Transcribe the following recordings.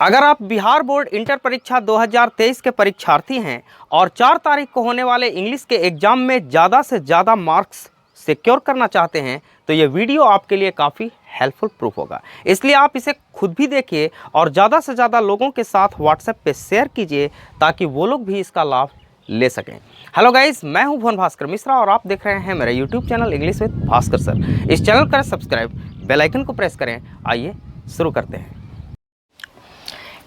अगर आप Bihar board inter परीक्षा 2023 के परीक्षार्थी हैं और 4 तारीख को होने वाले इंग्लिश के एग्जाम में ज़्यादा से ज़्यादा मार्क्स सिक्योर करना चाहते हैं तो ये वीडियो आपके लिए काफ़ी हेल्पफुल प्रूफ होगा। इसलिए आप इसे खुद भी देखिए और ज़्यादा से ज़्यादा लोगों के साथ व्हाट्सएप पे शेयर कीजिए ताकि वो लोग भी इसका लाभ ले सकें। हेलो गाइस, मैं हूं भुवन भास्कर मिश्रा और आप देख रहे हैं मेरा YouTube channel English with Bhaskar sir. इस चैनल करें सब्सक्राइब, बेल आइकन को प्रेस करें। आइए शुरू करते हैं।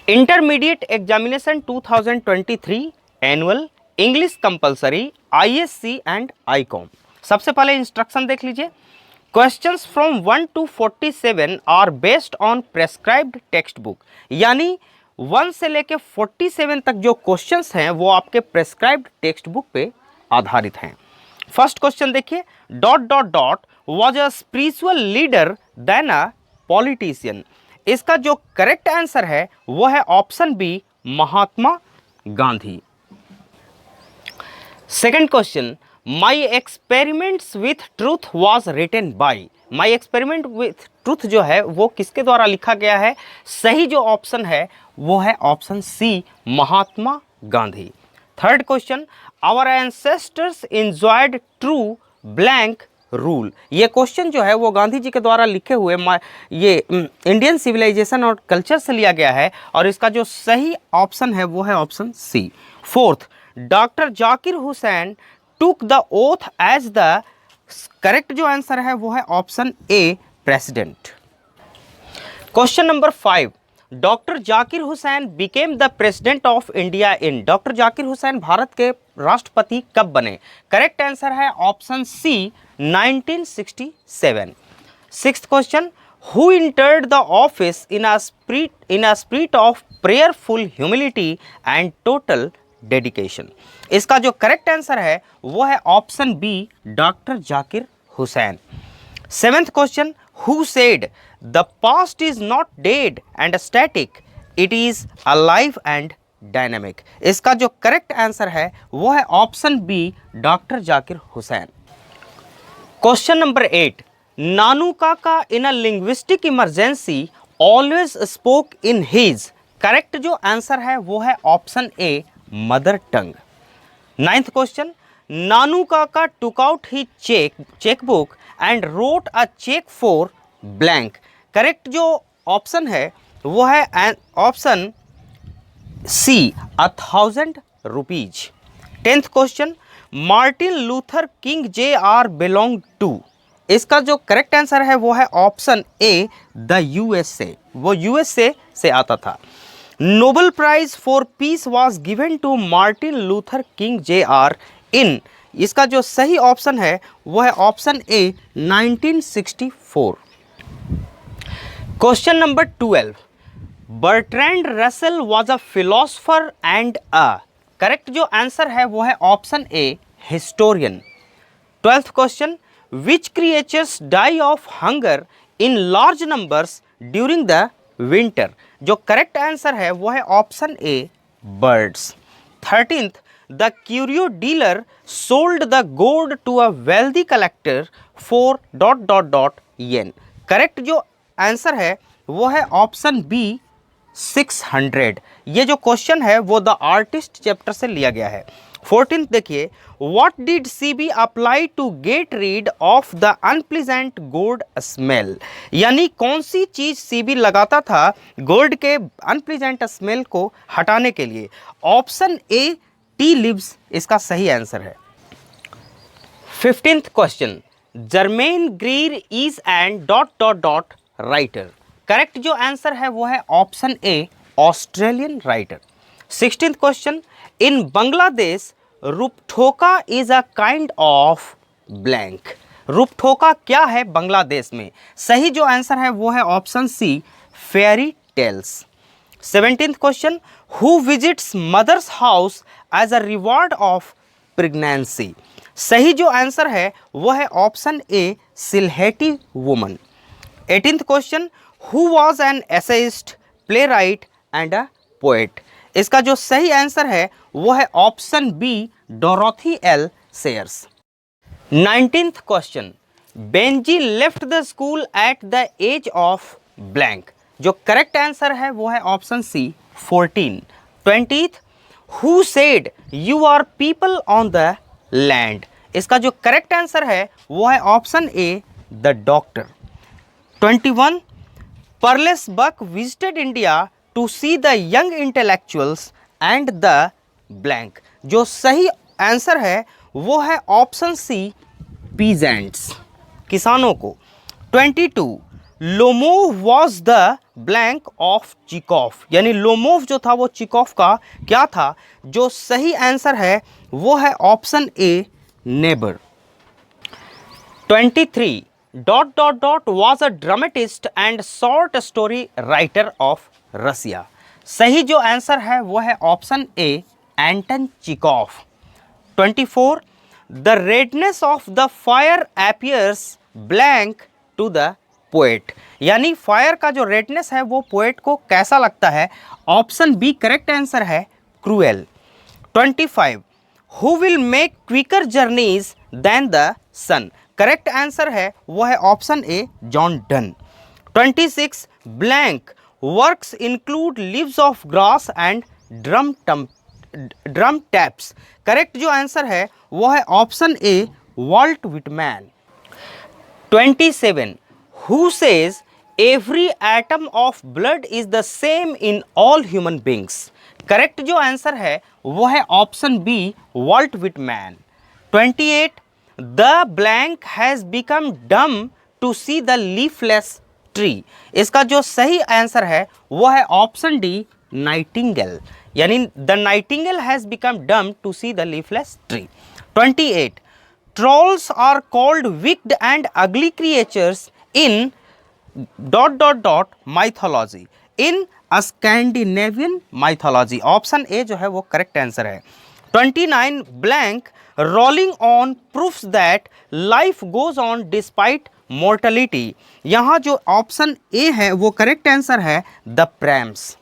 Intermediate examination 2023 annual English compulsory ISC and ICOM। सबसे पहले इंस्ट्रक्शन देख लीजिए। Questions from 1 to 47 are based on prescribed textbook, यानी 1 से लेके 47 तक जो क्वेश्चंस हैं वो आपके प्रेस्क्राइब्ड टेक्स्ट बुक पे आधारित हैं। फर्स्ट क्वेश्चन देखिए, dot dot dot was a spiritual leader than a politician. इसका जो करेक्ट आंसर है वो है option B, Mahatma Gandhi. Second question, my experiments with truth was written by. My experiment with truth जो है वो किसके द्वारा लिखा गया है? सही जो ऑप्शन है वो है option C, Mahatma Gandhi. Third question, our ancestors enjoyed true blank rule. ये क्वेश्चन जो है वो गांधी जी के द्वारा लिखे हुए ये इंडियन सिविलाइजेशन और कल्चर से लिया गया है और इसका जो सही ऑप्शन है वो है option C. Fourth, doctor Zakir Hussain took the oath as the, correct जो आंसर है वो है option A, president. Question number 5, doctor Zakir Hussain became the president of India in. Doctor Zakir Hussain Bharat के राष्ट्रपति कब बने? करेक्ट आंसर है option C, 1967। Sixth question, who entered the office in a spirit of prayerful humility and total dedication. इसका जो correct answer है वो है option B, doctor Zakir Hussain. Seventh question, who said the past is not dead and static, it is alive and dynamic. इसका जो correct answer है वो है option B, doctor Zakir Hussain. Question number 8, Nanu Kaka in a linguistic emergency always spoke in his. Correct जो answer है वो है option A, mother tongue. Ninth question, Nanu Kaka took out his chequebook and wrote a check for blank. Correct जो option है वो है option C, 1000 rupees. Tenth question, Martin Luther King JR belong to. इसका जो करेक्ट आंसर है वो है option A, the USA। वो USA से आता था। Nobel prize for peace was given to Martin Luther King JR in. इसका जो सही ऑप्शन है वो है option A, 1964। Question number 12, Bertrand Russell was a philosopher and a. Correct जो आंसर है वो है option A, historian. Twelfth question, which creatures die of hunger in large numbers during the winter. जो करेक्ट आंसर है वो है option A, birds. 13th, the curio dealer sold the gold to a wealthy collector for dot dot dot yen. Correct जो answer है वो है option B, 600। ये जो क्वेश्चन है वो द आर्टिस्ट चैप्टर से लिया गया है। 14th देखिए, what did CB apply to get rid of the unpleasant gold smell. यानी कौन सी चीज CB लगाता था गोल्ड के अनप्लीजेंट स्मेल को हटाने के लिए? ऑप्शन ए, टी लीव्स इसका सही आंसर है। 15th question, Germaine Greer is and dot dot dot writer. Correct जो आंसर है वो है option A, Australian writer. 16th question, in Bangladesh रूपठोका is a kind of blank. रूपठोका क्या है बांग्लादेश में? सही जो आंसर है वो है option C, fairy tales. 17th question, who visits mother's house as a reward of pregnancy. सही जो आंसर है वो है option A, Sylheti woman. 18th question, who was an essayist, playwright and a poet. इसका जो सही आंसर है वो है option B, Dorothy L Sayers. 19th question, Benjy left the school at the age of blank. जो correct answer है वो है option C 14। 20th, who said you are people on the land, इसका जो करेक्ट आंसर है वो है option A the doctor. 21, Pearl S Buck visited India to see the young intellectuals and the blank, जो सही आंसर है वो है ऑप्शन सी पीजेंट्स, किसानों को। 22, Lomov was the blank of Chekhov, यानी लोमोव जो था वो चिकॉफ का क्या था, जो सही आंसर है वो है option A neighbour. 23, dot dot dot was a dramatist and short story writer of Russia, सही जो आंसर है वो है option A Anton Chekhov. 24, the redness of the fire appears blank to the poet, यानी fire का जो redness है वो पोएट को कैसा लगता है, ऑप्शन बी करेक्ट आंसर है cruel. 25, who will make quicker journeys than the sun, correct answer है वो है option A John Donne. 26, blank works include leaves of grass and drum taps, correct जो आंसर है वो है option A Walt Whitman. 27, who says every atom of blood is the same in all human beings, correct जो answer है वो है option B vault Whitman. 28, the blank has become dumb to see the leafless tree, इसका जो सही answer है वो है ऑप्शन डी नाइटिंगेल, यानी the nightingale has become dumb to see the leafless tree. 28, trolls are called wicked and ugly creatures in dot dot dot mythology, in Scandinavian mythology, option A जो है वो correct answer है। 29, blank rolling on proofs that life goes on despite mortality, यहाँ जो option A है वो correct answer है the prams.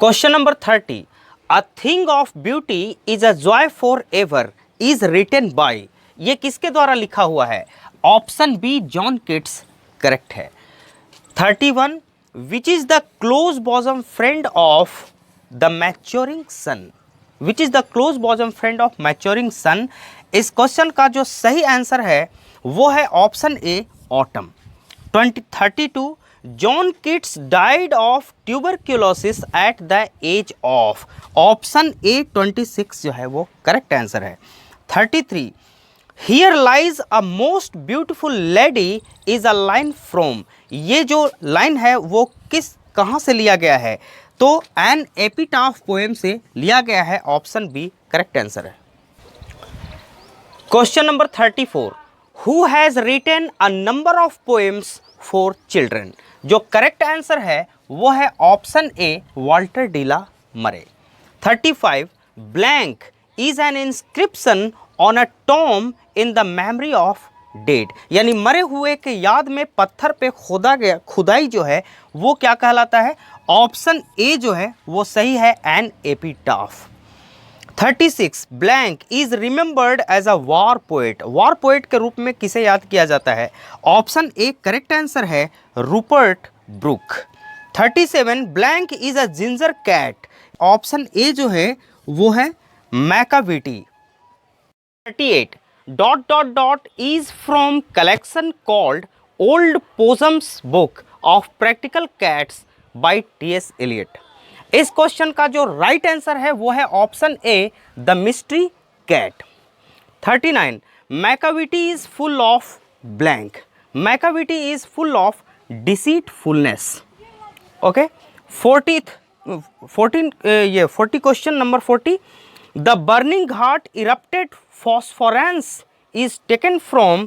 Question number 30, a thing of beauty is a joy forever is written by, ये किसके द्वारा लिखा हुआ है, option B John Keats correct है। 31, which is the close bosom friend of the maturing sun, which is the close bosom friend of maturing sun, इस question का जो सही आंसर है वो है option A autumn. 32, John Keats died of tuberculosis at the age of, option A 26 जो है वो करेक्ट आंसर है। 33, here lies a most beautiful lady is a line from, ये जो लाइन है वो कहाँ से लिया गया है, तो एन एपिटाफ पोएम से लिया गया है, ऑप्शन बी करेक्ट आंसर है। Question number 34, who has written a number of poems for children, जो करेक्ट आंसर है वो है option A Walter de la Mare. 35, blank is an inscription on a tomb in the memory of dead, यानी मरे हुए के याद में पत्थर पे खोदा गया खुदाई जो है वो क्या कहलाता है, ऑप्शन ए जो है वो सही है an epitaph. 36, blank is remembered as a war poet, war poet के रूप में किसे याद किया जाता है, ऑप्शन ए करेक्ट आंसर है Rupert Brooke. 37, blank is a ginger cat, option A जो है वो है Macavity. 38, dot dot dot is from collection called Old Possum's Book of Practical Cats by T S. Eliot, इस क्वेश्चन का जो right answer है वो है option A the mystery cat. 39, Macavity is full of blank, Macavity is full of deceitfulness. Okay, 40 question number 40, the burning heart erupted phosphorus is taken from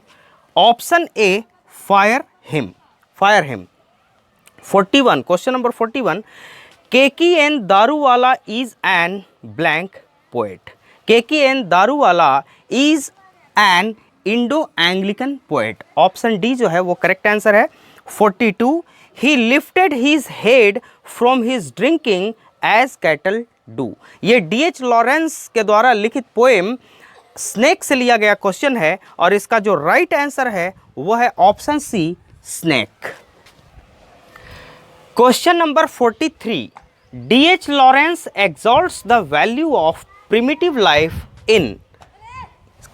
option A fire him, fire him। 41, question number 41, KKN Daruwala is an blank poet, KKN Daruwala is an Indo-Anglican poet, option D जो है वो correct answer है। 42, he lifted his head from his drinking as cattle do, ये D.H. Lawrence के द्वारा लिखित poem snake से लिया गया क्वेश्चन है और इसका जो राइट आंसर है वो है option C snake. Question number 43, D.H. Lawrence exalts the value of primitive life in।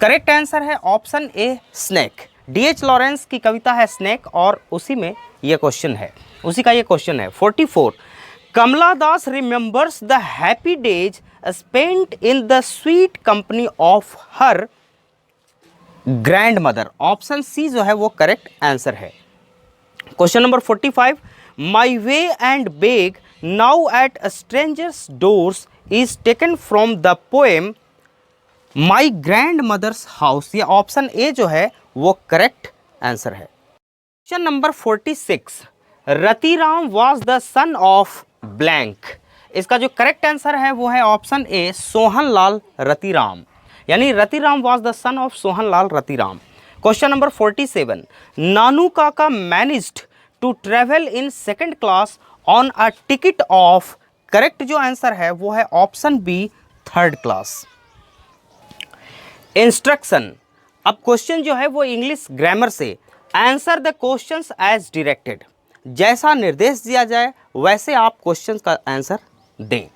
Correct answer है option A snake. D.H. Lawrence की कविता है स्नेक और उसी में ये क्वेश्चन है, उसी का ये क्वेश्चन है। 44, Kamala Das remembers the happy days spent in the sweet company of her grandmother. Option C जो है वो करेक्ट आंसर है। Question number 45, my way and beg now at a stranger's doors is taken from the poem my grandmother's house. ये option A जो है वो correct answer है। Question number 46, Ratiram was the son of blank. इसका जो correct answer है वो है ऑप्शन ए सोहनलाल रतिराम, यानी Ratiram was the son of Sohanlal Ratiram. Question number 47, Nanu Kaka managed to travel in second class on a ticket of. Correct जो आंसर है वो है option B third class. Instruction, अब क्वेश्चन जो है वो इंग्लिश ग्रामर से। Answer the questions as directed, जैसा निर्देश दिया जाए वैसे आप क्वेश्चंस का आंसर दें।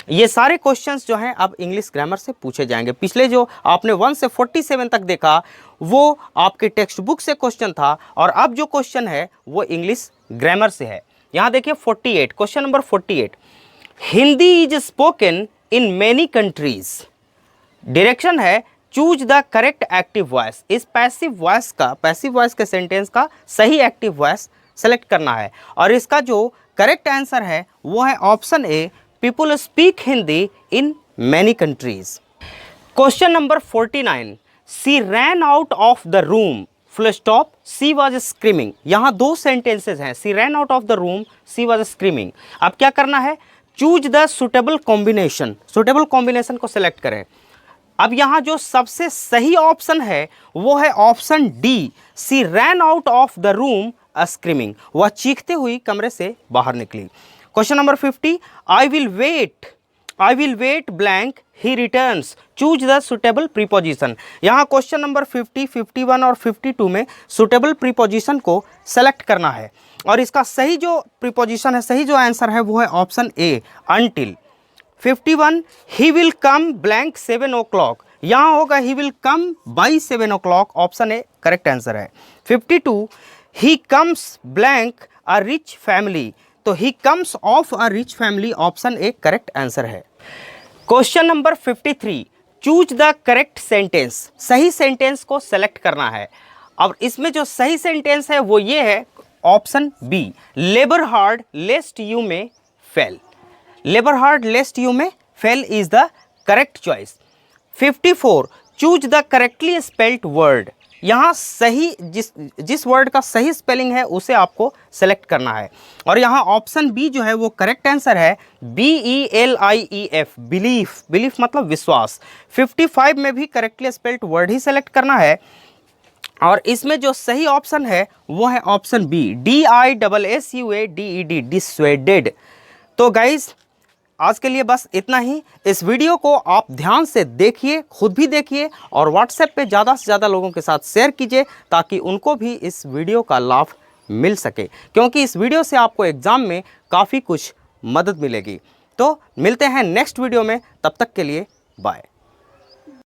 ये सारे क्वेश्चंस जो हैं अब इंग्लिश ग्रामर से पूछे जाएंगे। पिछले जो आपने 1 से 47 तक देखा वो आपके टेक्स्ट बुक से क्वेश्चन था और अब जो क्वेश्चन है वो इंग्लिश ग्रामर से है। यहाँ देखिए 48, question number 48, Hindi is spoken in many countries. Direction है choose the correct active voice. इस पैसिव वॉइस के सेंटेंस का सही एक्टिव वॉइस सेलेक्ट करना है और इसका जो करेक्ट आंसर है वो है option A people speak Hindi in many countries. Question number 49, she ran out of the room full stop she was screaming. यहाँ दो सेंटेंसेज हैं, she ran out of the room she was screaming. अब क्या करना है, choose the suitable combination, suitable combination को select करें। अब यहाँ जो सबसे सही ऑप्शन है वो है option D, she ran out of the room screaming. वह चीखते हुई कमरे से बाहर निकली। Question number 50, I will wait blank he returns, choose the suitable preposition. यहाँ क्वेश्चन नंबर 50, 51 और 52 में सुटेबल प्रीपोजिशन को सेलेक्ट करना है और इसका सही जो प्रीपोजिशन है, सही जो आंसर है वो है option A until. 51, he will come blank 7 o'clock, यहाँ होगा he will come by 7 o'clock, option A correct answer है। 52, he comes blank a rich family, तो he comes of a rich family, option A correct answer है। Question number 53, choose the correct sentence, सही sentence को select करना है। अब इसमें जो सही सेंटेंस है वो ये है option B, labour hard lest you may fail. Labour hard lest you may fail is the correct choice. 54, choose the correctly spelled word, यहाँ सही जिस वर्ड का सही स्पेलिंग है उसे आपको सेलेक्ट करना है और यहाँ ऑप्शन बी जो है वो करेक्ट आंसर है, BELIEF, बिलीफ मतलब विश्वास। 55 में भी करेक्टली स्पेल्ड वर्ड ही सेलेक्ट करना है और इसमें जो सही ऑप्शन है वो है ऑप्शन बी, DISSUADED, डिस्वेडेड। तो गाइज आज के लिए बस इतना ही। इस वीडियो को आप ध्यान से देखिए, खुद भी देखिए और व्हाट्सएप पे ज़्यादा से ज़्यादा लोगों के साथ शेयर कीजिए ताकि उनको भी इस वीडियो का लाभ मिल सके, क्योंकि इस वीडियो से आपको एग्ज़ाम में काफ़ी कुछ मदद मिलेगी। तो मिलते हैं नेक्स्ट वीडियो में, तब तक के लिए बाय।